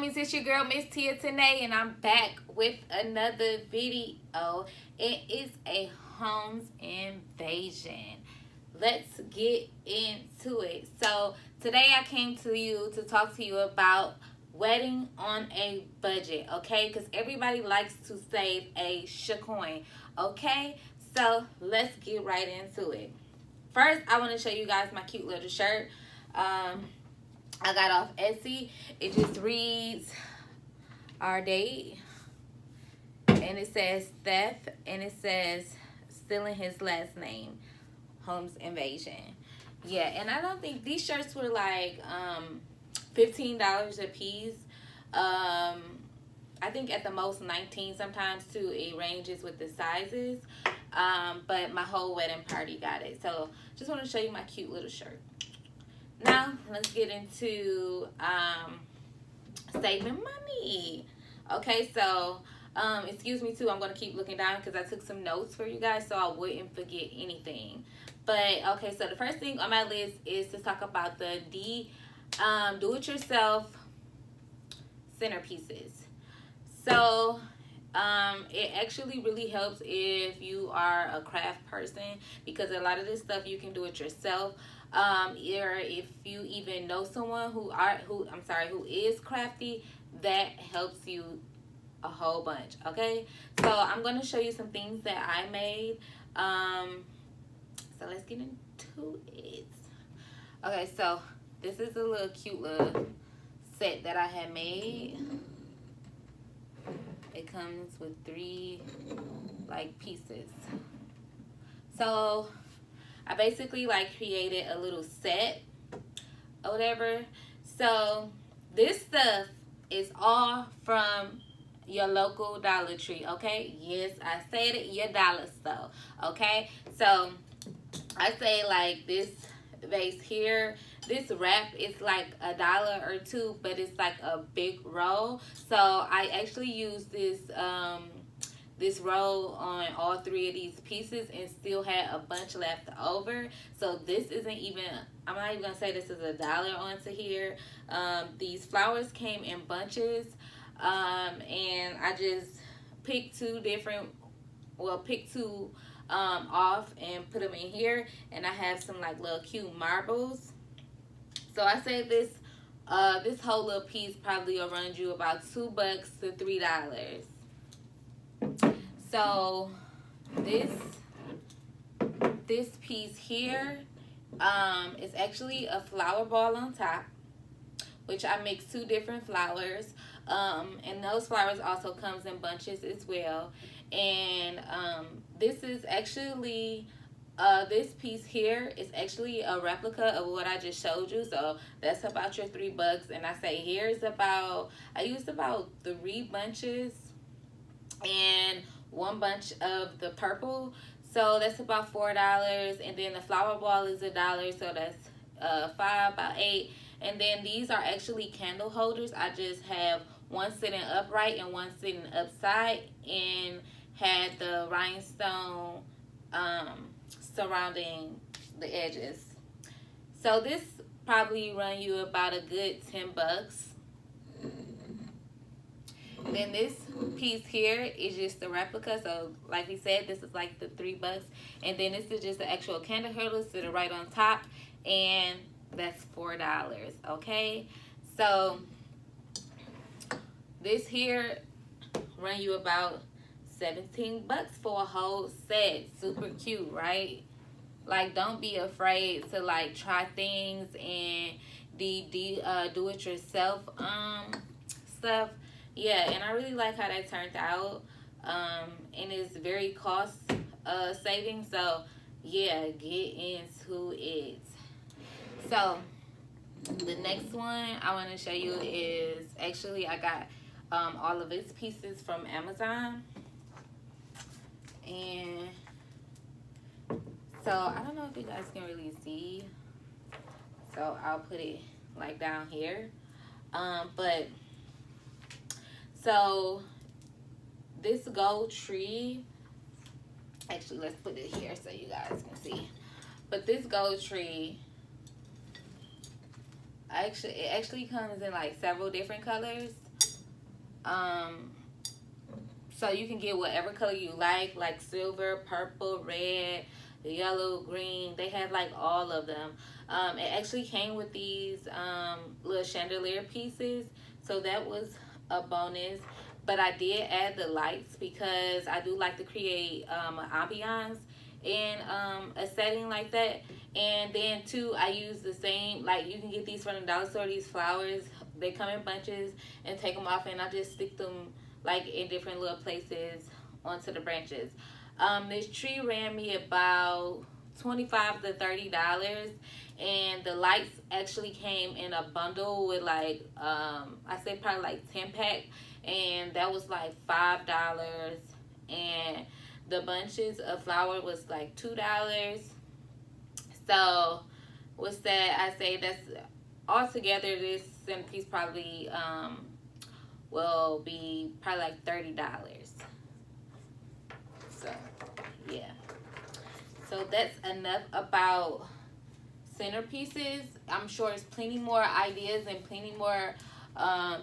homies, it's your girl Miss Tia today, and I'm back with another video. It is a homes invasion. Let's get into it. So today I came to you to talk to you about wedding on a budget, okay? Because everybody likes to save a shacoin, okay? So let's get right into it. First, I want to show you guys my cute little shirt. I got off Etsy. It just reads our date, and it says theft, and it says stealing his last name, homes invasion. Yeah, and I don't think these shirts were like $15 a piece. I think at the most 19 sometimes too. It ranges with the sizes. But my whole wedding party got it. So just want to show you my cute little shirt. Now let's get into saving money. Okay, so excuse me too, I'm going to keep looking down because I took some notes for you guys so I wouldn't forget anything. But okay, so the first thing on my list is to talk about the do-it-yourself centerpieces. So it actually really helps if you are a craft person, because a lot of this stuff you can do it yourself. Or if you even know someone who is crafty, that helps you a whole bunch. Okay, so I'm going to show you some things that I made. So let's get into it. Okay, so this is a little cute little set that I had made. It comes with 3 like pieces. So I basically like created a little set or whatever. So this stuff is all from your local Dollar Tree, okay? Yes, I said it, your dollar store, okay? So I say like this vase here, this wrap is like $1 or $2, but it's like a big roll. So I actually use this this roll on all 3 of these pieces and still had a bunch left over. So this isn't even, I'm not even gonna say this is $1 onto here. These flowers came in bunches, and I just picked 2 off and put them in here, and I have some like little cute marbles. So I say this this whole little piece probably will run you about $2 to $3. So this piece here is actually a flower ball on top, which I mixed 2 different flowers, and those flowers also comes in bunches as well. And this is actually this piece here is actually a replica of what I just showed you. So that's about your $3. And I say here's about, I used about 3 bunches and 1 bunch of the purple. So that's about $4. And then the flower ball is $1. So that's 5, about 8. And then these are actually candle holders. I just have one sitting upright and one sitting upside, and had the rhinestone surrounding the edges. So this probably run you about a good $10. Then this piece here is just the replica. So like we said, this is like the $3. And then this is just the actual candle holders that are right on top, and that's $4. Okay, so this here run you about $17 for a whole set. Super cute, right? Like, don't be afraid to like try things and do it yourself stuff. Yeah, and I really like how that turned out. And it's very cost saving. So yeah, get into it. So the next one I want to show you is actually I got all of its pieces from Amazon. And so I don't know if you guys can really see, so I'll put it like down here. But so this gold tree, actually let's put it here so you guys can see. But this gold tree, it actually comes in like several different colors. So you can get whatever color you like silver, purple, red, yellow, green. They had like all of them. It actually came with these little chandelier pieces, so that was a bonus. But I did add the lights because I do like to create an ambiance in a setting like that. And then too, I use the same, like you can get these from the dollar store, these flowers. They come in bunches, and take them off, and I just stick them like in different little places onto the branches. This tree ran me about $25 to $30, and the lights actually came in a bundle with like I say probably like 10 pack, and that was like $5, and the bunches of flower was like $2. So what's that? I say that's altogether this centerpiece probably will be probably like $30. So yeah, so that's enough about centerpieces. I'm sure there's plenty more ideas and plenty more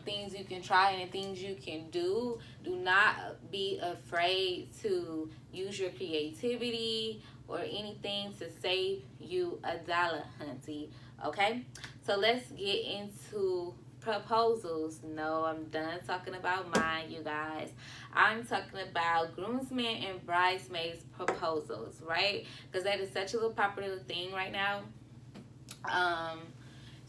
things you can try and things you can do. Do not be afraid to use your creativity or anything to save you $1, hunty. Okay, so let's get into proposals. No, I'm done talking about mine, you guys. I'm talking about groomsmen and bridesmaids proposals, right? Because that is such a little popular thing right now.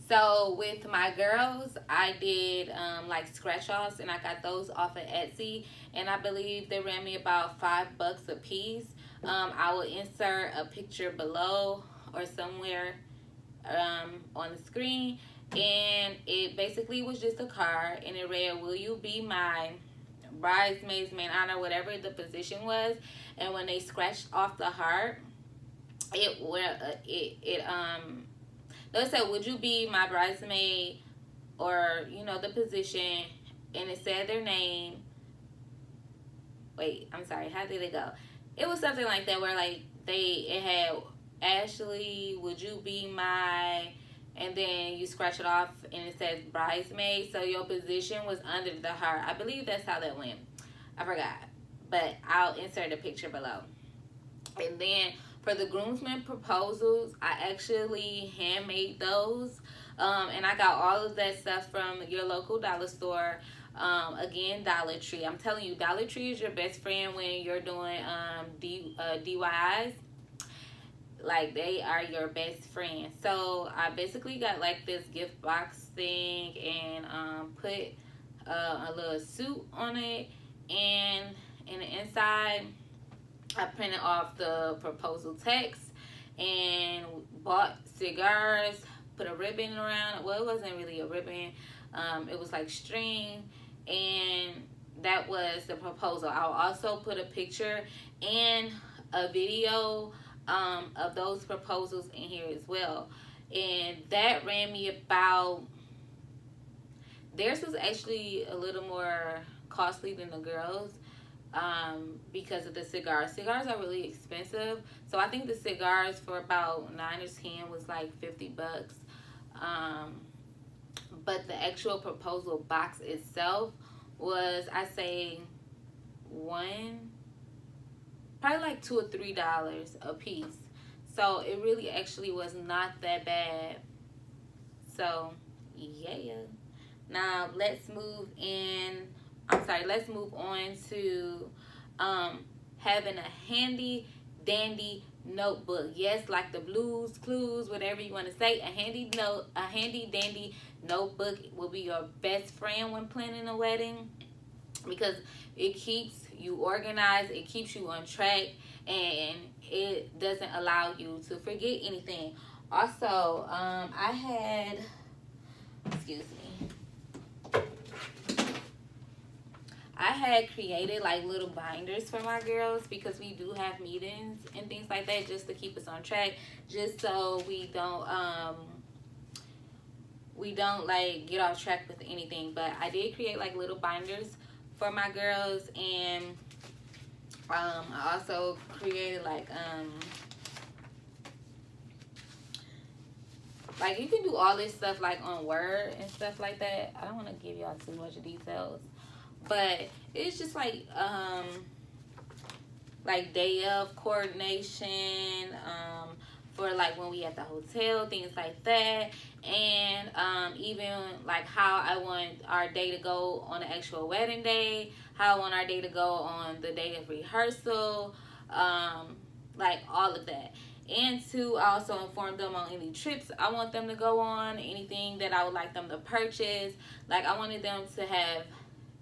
So with my girls, I did like scratch offs, and I got those off of Etsy, and I believe they ran me about $5 a piece. I will insert a picture below or somewhere on the screen, and it basically was just a card, and it read, "Will you be my bridesmaids, man, honor," whatever the position was. And when they scratched off the heart, they said, "Would you be my bridesmaid," or the position, and it said their name. Wait, I'm sorry, how did it go? It was something like that, where like it had, "Ashley, would you be my," and then you scratch it off and it says bridesmaid, so your position was under the heart. I believe that's how that went. I forgot, but I'll insert a picture below. And then for the groomsmen proposals, I actually handmade those, and I got all of that stuff from your local dollar store. Again, Dollar Tree. I'm telling you, Dollar Tree is your best friend when you're doing DIYs. Like, they are your best friend. So I basically got like this gift box thing, and put a little suit on it, and in the inside I printed off the proposal text and bought cigars, put a ribbon around it. Well, it wasn't really a ribbon, it was like string, and that was the proposal. I'll also put a picture and a video of those proposals in here as well. And that ran me about, theirs was actually a little more costly than the girls, because of the cigars. Cigars are really expensive, so I think the cigars for about 9 or 10 was like $50. But the actual proposal box itself was, I say, probably like $2 or $3 a piece. So it really actually was not that bad. So yeah. Now let's move on to having a handy dandy notebook. Yes, like the Blues Clues, whatever you want to say. A handy dandy notebook will be your best friend when planning a wedding, because it keeps you organized, it keeps you on track, and it doesn't allow you to forget anything. Also, I had, created like little binders for my girls, because we do have meetings and things like that, just to keep us on track, just so we don't like get off track with anything. But I did create like little binders for my girls, and I also created like you can do all this stuff like on Word and stuff like that. I don't want to give y'all too much details, But it's just like day of coordination, for like when we at the hotel, things like that. And even like how I want our day to go on the actual wedding day, how I want our day to go on the day of rehearsal, like all of that. And to also inform them on any trips I want them to go on, anything that I would like them to purchase. Like I wanted them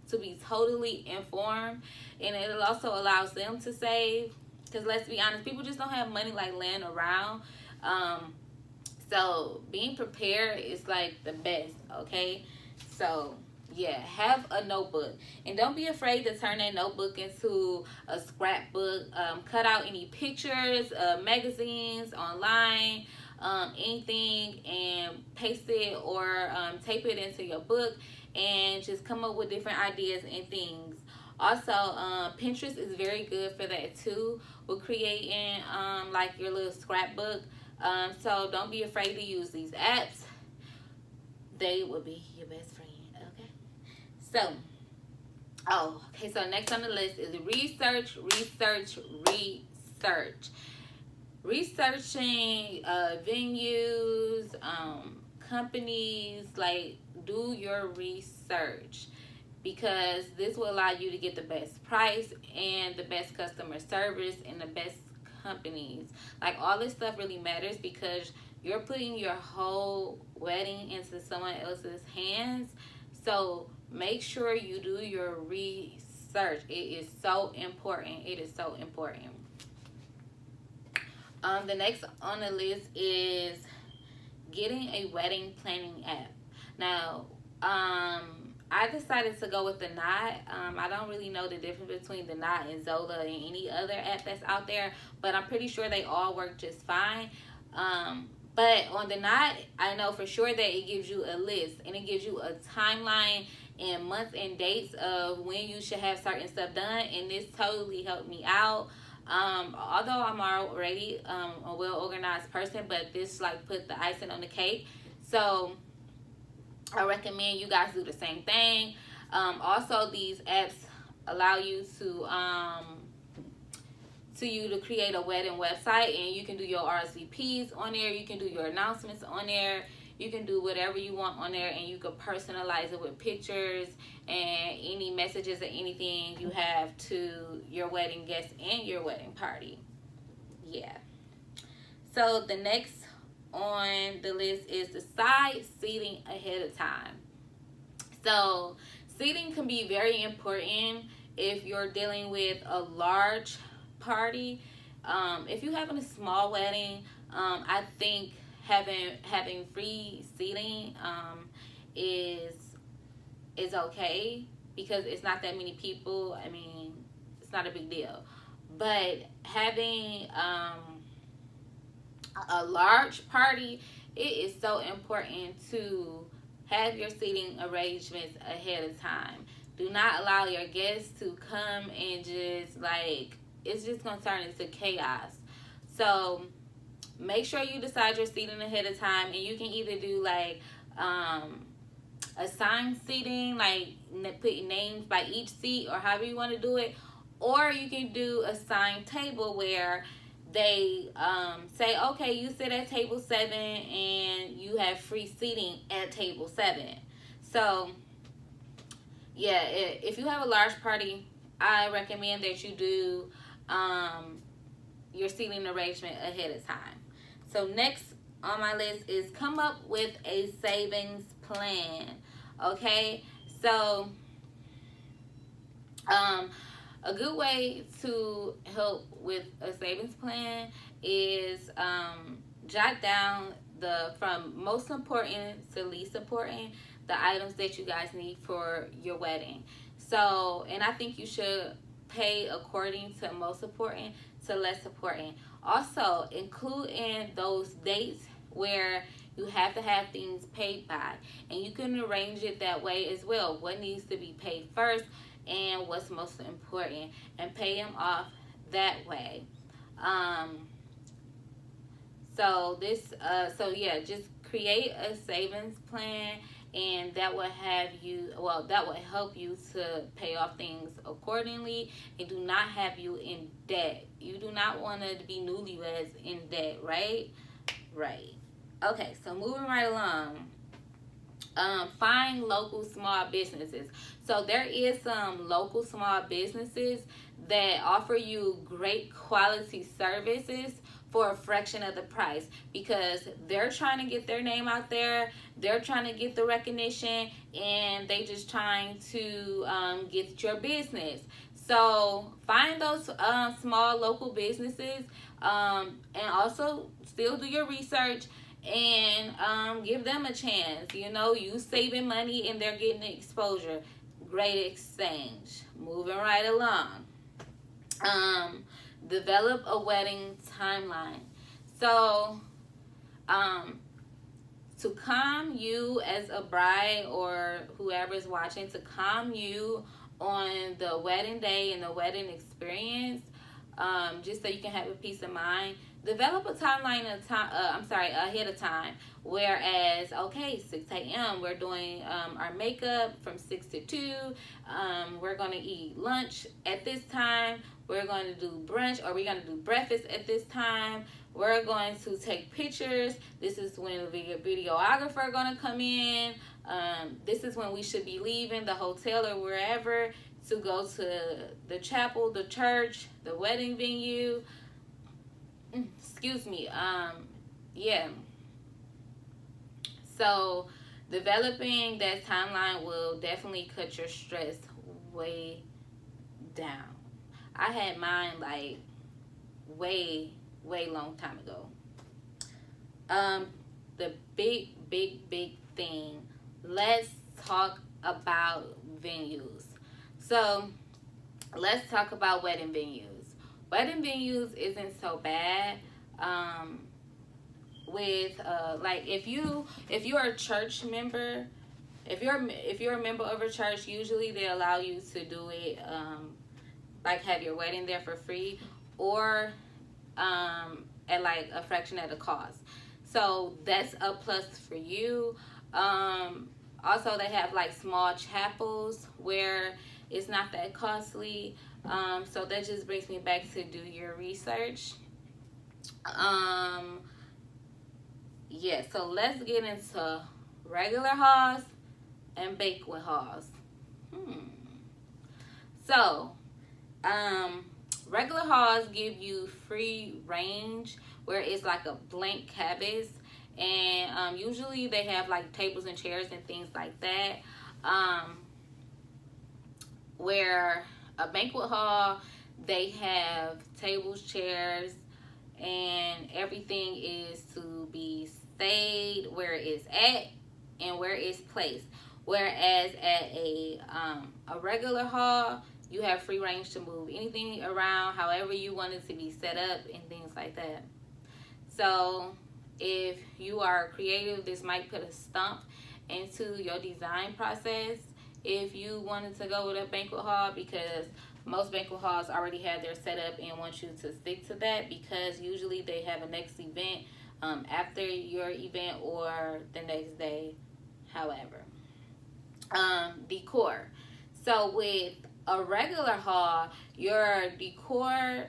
to be totally informed, and it also allows them to save, because let's be honest, people just don't have money like laying around. So being prepared is like the best. Okay, so yeah, have a notebook, and don't be afraid to turn that notebook into a scrapbook. Cut out any pictures, magazines, online, anything, and paste it or tape it into your book, and just come up with different ideas and things. Also, Pinterest is very good for that too, with creating like your little scrapbook. So don't be afraid to use these apps. They will be your best friend. Okay. So, so next on the list is research, research, research. Researching venues, companies, like do your research, because this will allow you to get the best price and the best customer service and the best companies. Like all this stuff really matters, because you're putting your whole wedding into someone else's hands. So make sure you do your research. It is so important. It is so important. The next on the list is getting a wedding planning app. Now, I decided to go with the Knot. I don't really know the difference between the Knot and Zola and any other app that's out there, but I'm pretty sure they all work just fine. But on the Knot, I know for sure that it gives you a list, and it gives you a timeline and months and dates of when you should have certain stuff done, and this totally helped me out. Although I'm already a well-organized person, but this like put the icing on the cake. So I recommend you guys do the same thing. Also, these apps allow you to create a wedding website, and you can do your RSVPs on there. You can do your announcements on there. You can do whatever you want on there, and you can personalize it with pictures and any messages or anything you have to your wedding guests and your wedding party. Yeah. So the next on the list is decide seating ahead of time. So seating can be very important if you're dealing with a large party. If you're having a small wedding, I think having free seating is okay, because it's not that many people. I mean, it's not a big deal. But having a large party, it is so important to have your seating arrangements ahead of time. Do not allow your guests to come and just like, it's just gonna turn into chaos. So make sure you decide your seating ahead of time, and you can either do like assigned seating, like put names by each seat or however you want to do it, or you can do assigned table where they say, okay, you sit at table 7 and you have free seating at table 7. So yeah, if you have a large party, I recommend that you do your seating arrangement ahead of time. So next on my list is come up with a savings plan. Okay, so a good way to help with a savings plan is jot down from most important to least important, the items that you guys need for your wedding. So, and I think you should pay according to most important to less important. Also, include in those dates where you have to have things paid by, and you can arrange it that way as well. What needs to be paid first and what's most important, and pay them off that way. So yeah, just create a savings plan and that will have you, well, that will help you to pay off things accordingly and do not have you in debt. You do not want to be newlyweds in debt, right? Right. Okay, so moving right along. Find local small businesses. So there is some local small businesses that offer you great quality services for a fraction of the price, because they're trying to get their name out there, they're trying to get the recognition, and they just trying to get your business. So find those small local businesses, and also still do your research, and give them a chance. You know, you saving money and they're getting exposure. Great exchange. Moving right along. Develop a wedding timeline. So, to calm you as a bride, or whoever is watching, to calm you on the wedding day and the wedding experience, just so you can have a peace of mind. Develop a timeline ahead of time. Whereas, okay, 6 a.m. we're doing our makeup from 6 to 2. We're going to eat lunch at this time. We're going to do brunch, or we're going to do breakfast at this time. We're going to take pictures. This is when the videographer going to come in. This is when we should be leaving the hotel or wherever to go to the chapel, the church, the wedding venue. Excuse me. Yeah. So developing that timeline will definitely cut your stress way down. I had mine like way long time ago. The big thing. Let's talk about venues. So let's talk about wedding venues. Wedding venues isn't so bad. With like if you're a church member, if you're a member of a church, usually they allow you to do it, like have your wedding there for free, or at like a fraction of the cost. So that's a plus for you. Also, they have like small chapels where it's not that costly. So that just brings me back to do your research. Yeah, so let's get into regular halls and banquet halls. So, regular halls give you free range, where it's like a blank canvas, and usually they have like tables and chairs and things like that. Where a banquet hall, they have tables, chairs, and everything is to be stayed where it's at and where it's placed. Whereas at a regular hall, you have free range to move anything around however you want it to be set up and things like that. So if you are creative, this might put a stump into your design process if you wanted to go with a banquet hall, because most banquet halls already have their setup and want you to stick to that, because usually they have a next event after your event or the next day. However, decor. So with a regular hall, your decor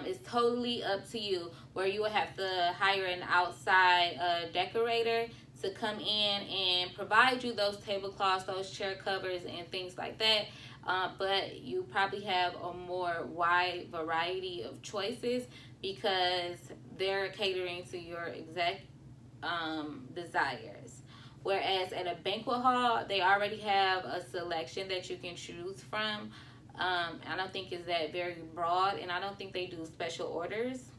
is totally up to you, where you would have to hire an outside decorator to come in and provide you those tablecloths, those chair covers, and things like that. But you probably have a more wide variety of choices, because they're catering to your exact desires. Whereas at a banquet hall, they already have a selection that you can choose from. I don't think it's that very broad, and I don't think they do special orders.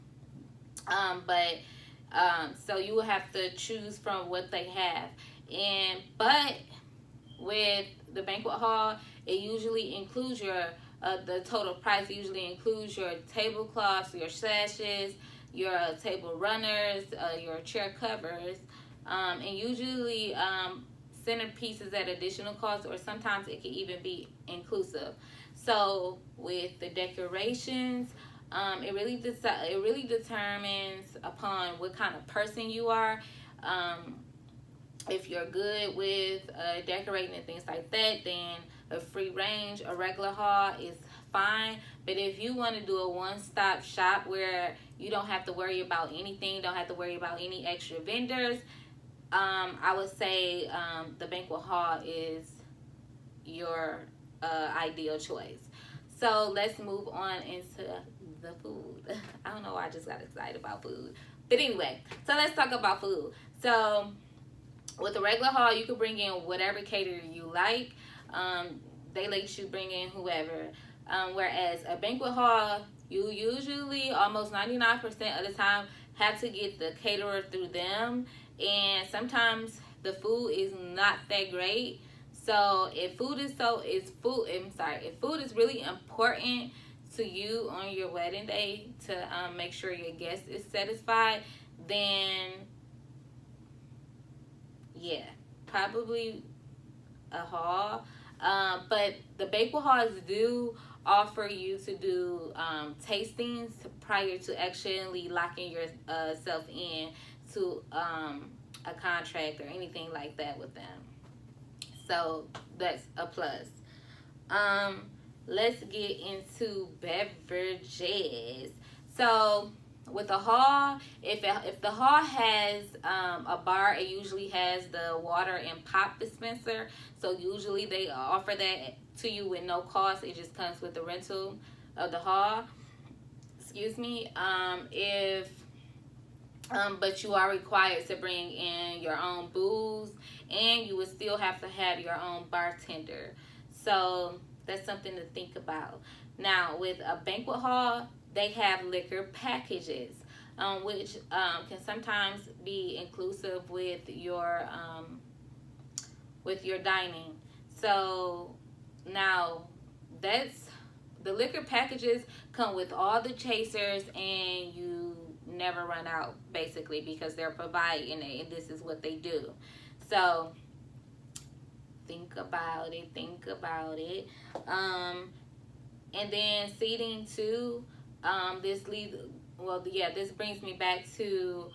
So you will have to choose from what they have. But with the banquet hall, it usually includes your the total price usually includes your tablecloths, your sashes, your table runners, your chair covers, and usually centerpieces at additional cost, or sometimes it can even be inclusive. So with the decorations, it really determines upon what kind of person you are. If you're good with decorating and things like that, then a free range, a regular haul is fine. But if you want to do a one-stop shop where you don't have to worry about anything, don't have to worry about any extra vendors, I would say the banquet hall is your ideal choice. So let's move on into the food. I don't know why I just got excited about food. But anyway, so let's talk about food. So with a regular hall, you can bring in whatever caterer you like. They let you bring in whoever. Whereas a banquet hall, you usually, almost 99% of the time, have to get the caterer through them. And sometimes the food is not that great. So if food is if food is really important to you on your wedding day to make sure your guest is satisfied, then yeah, probably a hall. But the banquet halls do offer you to do tastings prior to actually locking yourself in to a contract or anything like that with them. So that's a plus. Let's get into beverages. So with a hall, if the hall has a bar, it usually has the water and pop dispenser. So usually they offer that to you with no cost. It just comes with the rental of the hall. Excuse me. But you are required to bring in your own booze, and you would still have to have your own bartender. So that's something to think about. Now, with a banquet hall, they have liquor packages, which can sometimes be inclusive with your dining. So now that's the liquor packages come with all the chasers, and you never run out basically because they're providing it, and this is what they do. So think about it. And then seating too. This brings me back to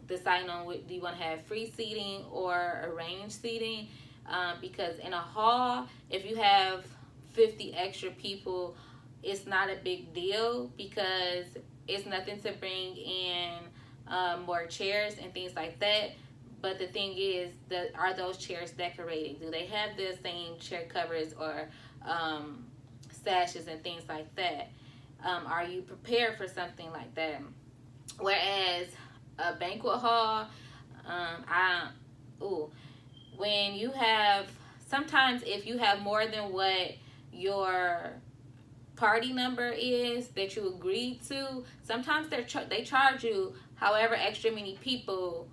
deciding on what do you want to have, free seating or arranged seating, because in a hall, if you have 50 extra people, it's not a big deal because it's nothing to bring in more chairs and things like that. But the thing is, are those chairs decorated? Do they have the same chair covers or sashes and things like that? Are you prepared for something like that? Whereas a banquet hall, when you have, sometimes if you have more than what your party number is that you agreed to, sometimes they charge you however extra many people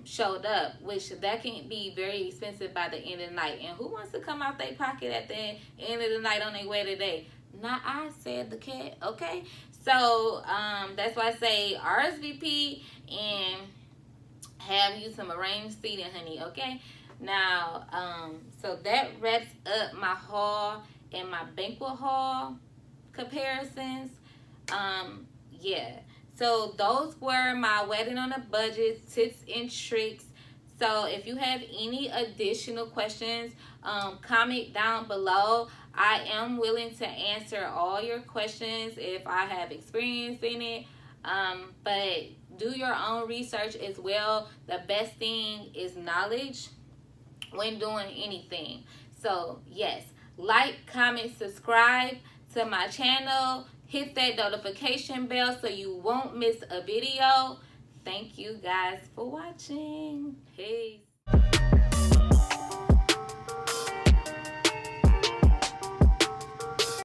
showed up, which that can be very expensive by the end of the night. And who wants to come out their pocket at the end of the night on their wedding day? Not I, said the cat. Okay, so that's why I say RSVP and have you some arranged seating, honey. Okay, now so that wraps up my hall and my banquet hall comparisons. Yeah, so those were my wedding on a budget tips and tricks. So if you have any additional questions, comment down below. I am willing to answer all your questions if I have experience in it. But do your own research as well. The best thing is knowledge when doing anything. So yes, like, comment, subscribe to my channel. Hit that notification bell so you won't miss a video. Thank you guys for watching. Peace.